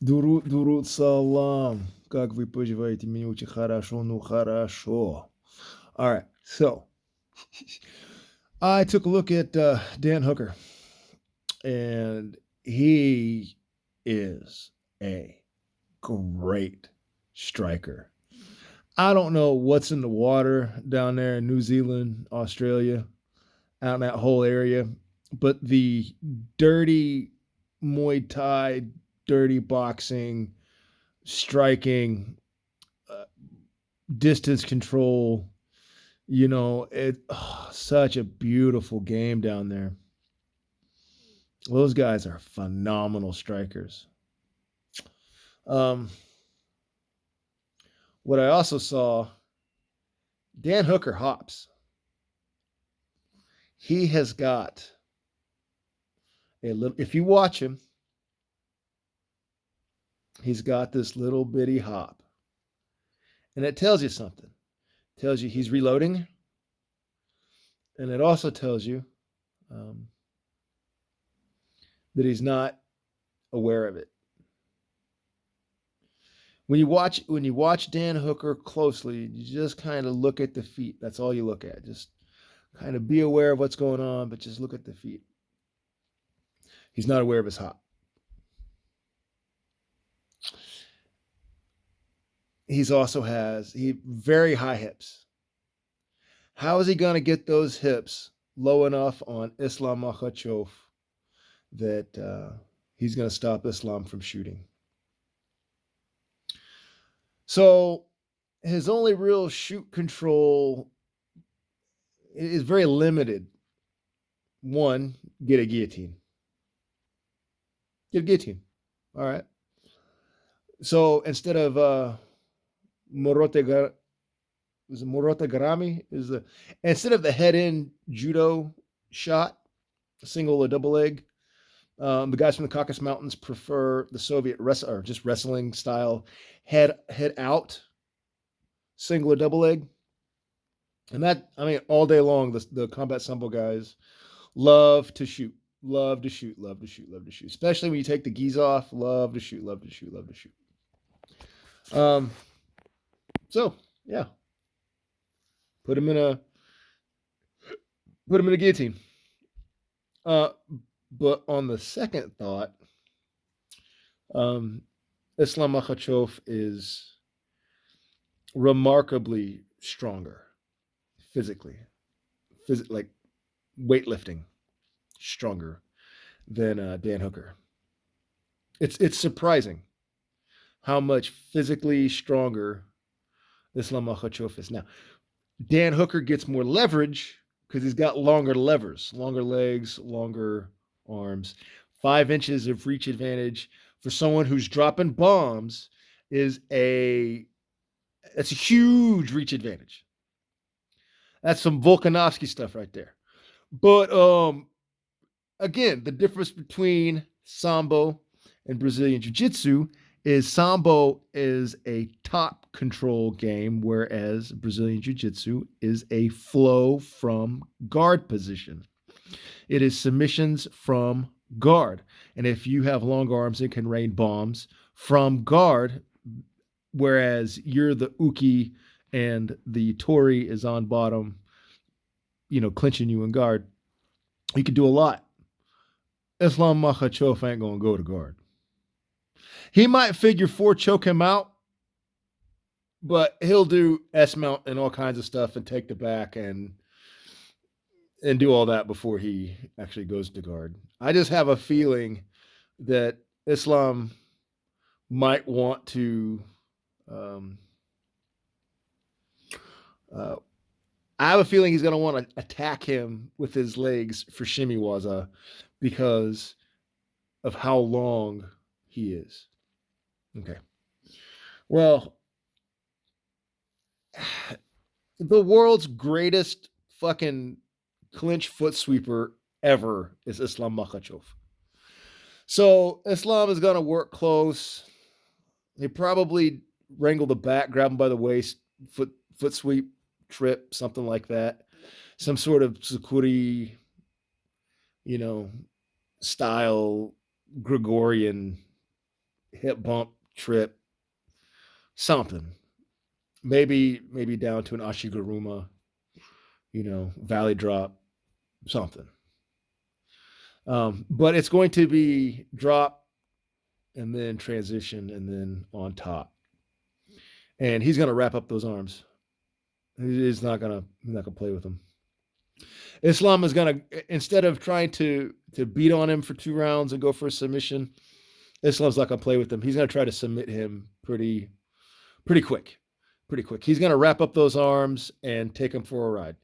Дурут салам. Как вы поживаете? Мне очень хорошо, ну хорошо. All right, so I took a look at Dan Hooker, and he is a great striker. I don't know what's in the water down there in New Zealand, Australia, out in that whole area, but the dirty Muay Thai, dirty boxing, striking, uh, distance control, such a beautiful game down there. Those guys are phenomenal strikers. Um, what I also saw, Dan Hooker hops. He has got a little. If you watch him, he's got this little bitty hop, and it tells you something. It tells you he's reloading, and it also tells you um, that he's not aware of it. When you watch Dan Hooker closely, you just kind of look at the feet. That's all you look at. Just kind of be aware of what's going on, but just look at the feet. He's not aware of his hop. He's also has very high hips. How is he going to get those hips low enough on Islam Makhachev that he's going to stop Islam from shooting? So his only real shoot control is very limited. One, get a guillotine. Get a guillotine. All right. So instead of Morote Garami instead of the head in judo shot, a single or double leg. The guys from the Caucasus Mountains prefer the Soviet or just wrestling style head out, single or double leg. And that, I mean, all day long, the combat sambo guys love to shoot, love to shoot, love to shoot, love to shoot. Especially when you take the gis off, love to shoot, love to shoot, love to shoot. So yeah, put him in a guillotine. But on the second thought, Islam Makhachev is remarkably stronger physically, like weightlifting, stronger than Dan Hooker. It's surprising how much physically stronger Islam Makhachev is. Now, Dan Hooker gets more leverage because he's got longer levers, longer legs, longer arms. 5 inches of reach advantage for someone who's dropping bombs that's a huge reach advantage. That's some Volkanovski stuff right there. But again, the difference between Sambo and Brazilian Jiu-Jitsu is Sambo is a top control game, whereas Brazilian Jiu-Jitsu is a flow from guard position. It is submissions from guard. And if you have long arms, it can rain bombs from guard, whereas you're the uki and the tori is on bottom, clinching you in guard. You can do a lot. Islam Makhachev ain't going to go to guard. He might figure 4 choke him out, but he'll do S-mount and all kinds of stuff and take the back and do all that before he actually goes to guard. I just have a feeling that Islam might want to I have a feeling he's going to want to attack him with his legs for shimiwaza because of how long he is. Okay. Well, the world's greatest fucking clinch foot sweeper ever is Islam Makhachev. So Islam is going to work close. He probably wrangle the back, grab him by the waist, foot sweep, trip, something like that. Some sort of Sakuri, style Gregorian hip bump, trip, something. Maybe down to an Ashiguruma, valley drop, something. But it's going to be drop and then transition and then on top. And he's going to wrap up those arms. He's not going to play with them. Islam is going to, instead of trying to beat on him for 2 rounds and go for a submission, Islam's not going to play with him. He's going to try to submit him pretty quick. Pretty quick. He's going to wrap up those arms and take him for a ride.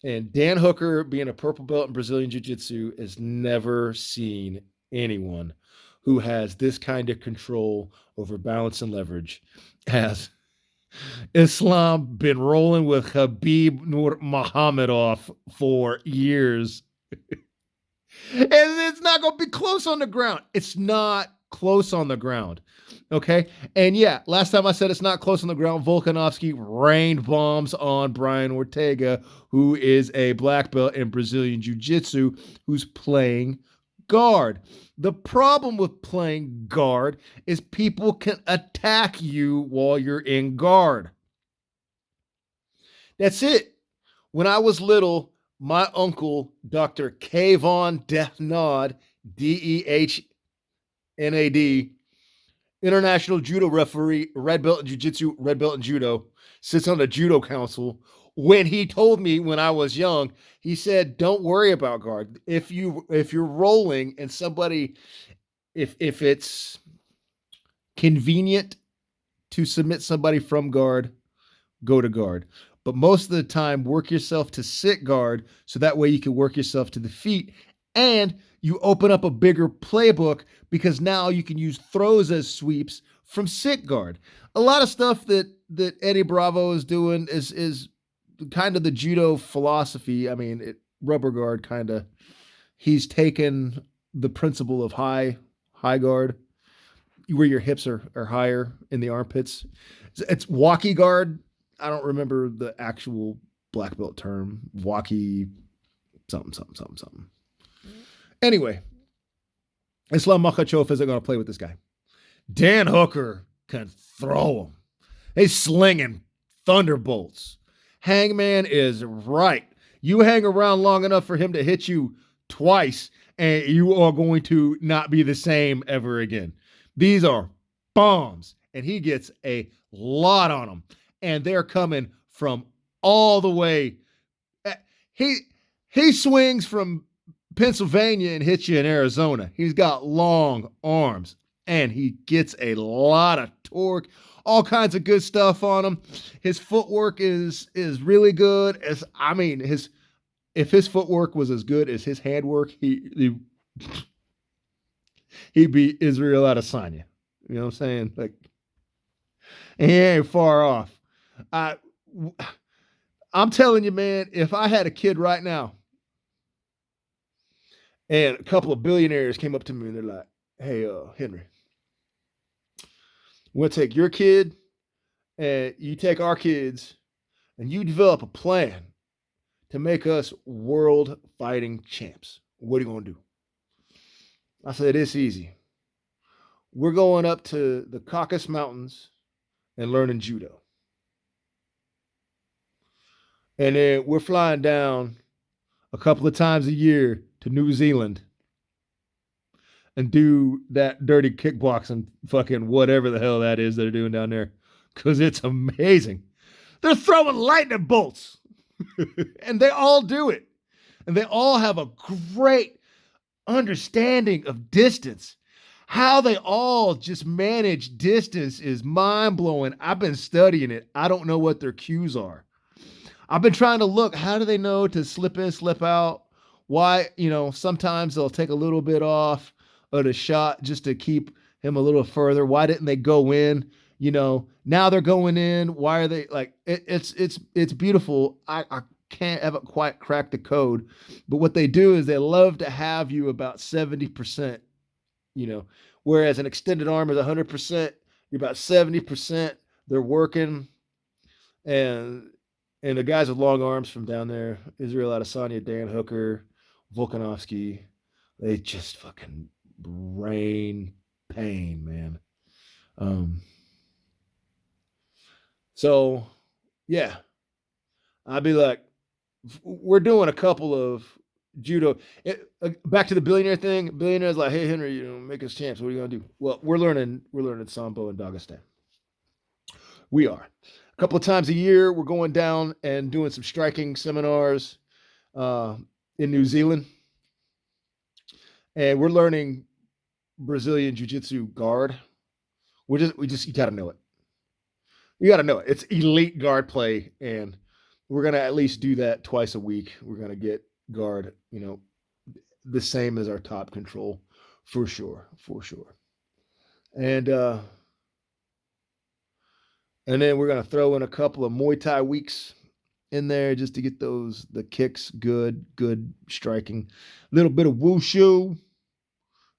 And Dan Hooker, being a purple belt in Brazilian Jiu-Jitsu, has never seen anyone who has this kind of control over balance and leverage. Has Islam been rolling with Khabib Nurmagomedov for years. And it's not going to be close on the ground. It's not close on the ground. Okay. And yeah, last time I said it's not close on the ground, Volkanovski rained bombs on Brian Ortega, who is a black belt in Brazilian Jiu-Jitsu, who's playing guard. The problem with playing guard is people can attack you while you're in guard. That's it. When I was little, my uncle, Dr. Kayvon Dehnad, Dehnad, international judo referee, red belt in jiu-jitsu, red belt in judo, sits on the judo council. When he told me when I was young, he said, "Don't worry about guard. If you're rolling and somebody, if it's convenient to submit somebody from guard, go to guard. But most of the time, work yourself to sit guard so that way you can work yourself to the feet, and you open up a bigger playbook because now you can use throws as sweeps from sit guard." A lot of stuff that Eddie Bravo is doing is kind of the judo philosophy. I mean, rubber guard kind of. He's taken the principle of high guard, where your hips are higher in the armpits. It's walkie guard. I don't remember the actual black belt term. Walkie something. Anyway, Islam Makhachev isn't going to play with this guy. Dan Hooker can throw him. He's slinging thunderbolts. Hangman is right. You hang around long enough for him to hit you twice, and you are going to not be the same ever again. These are bombs, and he gets a lot on them, and they're coming from all the way. He swings from Pennsylvania and hits you in Arizona. He's got long arms, and he gets a lot of torque, all kinds of good stuff on him. His footwork is really good. If his footwork was as good as his handwork, he'd beat Israel Adesanya. You know what I'm saying? Like, he ain't far off. I'm telling you, man, if I had a kid right now and a couple of billionaires came up to me and they're like, "Hey, Henry, we'll take your kid and you take our kids and you develop a plan to make us world fighting champs. What are you going to do?" I said, "It's easy. We're going up to the Caucasus Mountains and learning judo. And then we're flying down a couple of times a year to New Zealand and do that dirty kickboxing, fucking whatever the hell that is they're doing down there, because it's amazing. They're throwing lightning bolts." And they all do it. And they all have a great understanding of distance. How they all just manage distance is mind-blowing. I've been studying it. I don't know what their cues are. I've been trying to look, how do they know to slip in, slip out? Why, sometimes they'll take a little bit off of the shot just to keep him a little further. Why didn't they go in? Now they're going in. Why are they like, it's beautiful. I haven't quite cracked the code, but what they do is they love to have you about 70%, whereas an extended arm is 100%, you're about 70%. They're working, and the guys with long arms from down there, Israel Adesanya, Dan Hooker, Volkanovski, they just fucking brain pain, man. Um, so, yeah, I'd be like, we're doing a couple of judo. Back to the billionaire thing. Billionaire's like, hey Henry, make us champs. What are you gonna do? Well, we're learning sambo in Dagestan. We are. A couple of times a year, we're going down and doing some striking seminars in New Zealand, and we're learning Brazilian Jiu-Jitsu guard. You got to know it. You got to know it. It's elite guard play, and we're gonna at least do that twice a week. We're gonna get guard, the same as our top control, for sure. And then we're gonna throw in a couple of Muay Thai weeks in there just to get the kicks good striking, a little bit of wushu.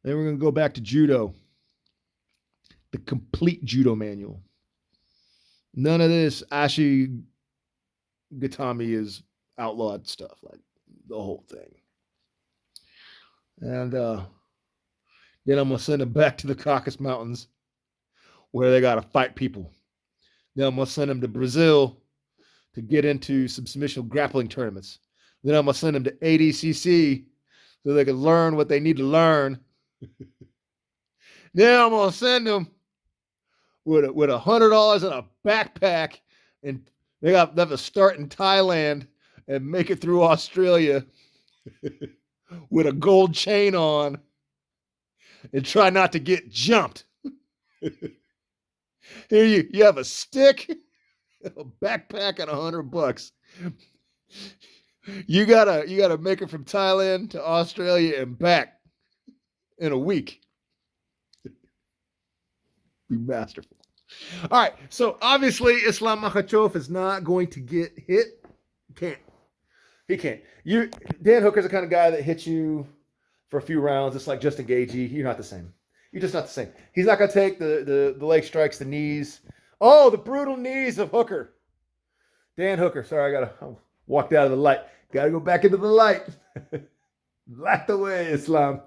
Then we're gonna go back to judo, the complete judo manual. None of this Ashi Gatami is outlawed stuff, like the whole thing. And then I'm gonna send them back to the Caucasus Mountains where they gotta fight people. Then I'm gonna send them to Brazil to get into some submission grappling tournaments. Then I'm gonna send them to ADCC so they can learn what they need to learn. Then I'm gonna send them with $100 in a backpack, and they have to start in Thailand and make it through Australia with a gold chain on and try not to get jumped. Here you have a stick, a backpack, and $100. You gotta make it from Thailand to Australia and back in a week. Be masterful. All right, so obviously Islam Makhachev is not going to get hit. He can't. Dan Hooker's the kind of guy that hits you for a few rounds. It's like Justin Gaethje. You're not the same. You're just not the same. He's not going to take the leg strikes, the knees. Oh, the brutal knees of Hooker. Dan Hooker. Sorry, I walked out of the light. Got to go back into the light. Light the way, Islam.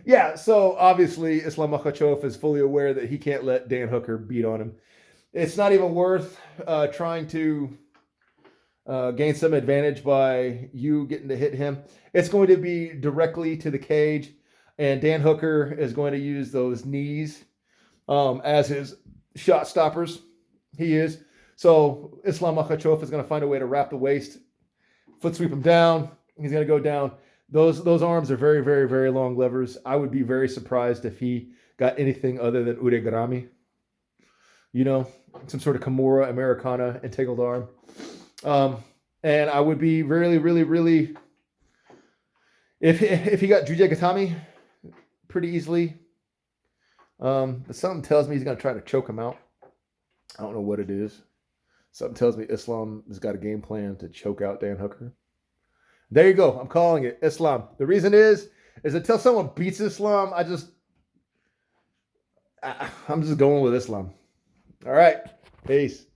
Yeah, so obviously Islam Makhachev is fully aware that he can't let Dan Hooker beat on him. It's not even worth trying to gain some advantage by you getting to hit him. It's going to be directly to the cage, and Dan Hooker is going to use those knees as his shot stoppers. He is. So Islam Makhachev is going to find a way to wrap the waist, foot sweep him down. He's going to go down. Those arms are very, very, very long levers. I would be very surprised if he got anything other than uregarami. Some sort of Kimura Americana entangled arm. And I would be really, really, really, if he got Juja Gatami pretty easily, but something tells me he's going to try to choke him out. I don't know what it is. Something tells me Islam has got a game plan to choke out Dan Hooker. There you go. I'm calling it Islam. The reason is until someone beats Islam, I'm just going with Islam. All right. Peace.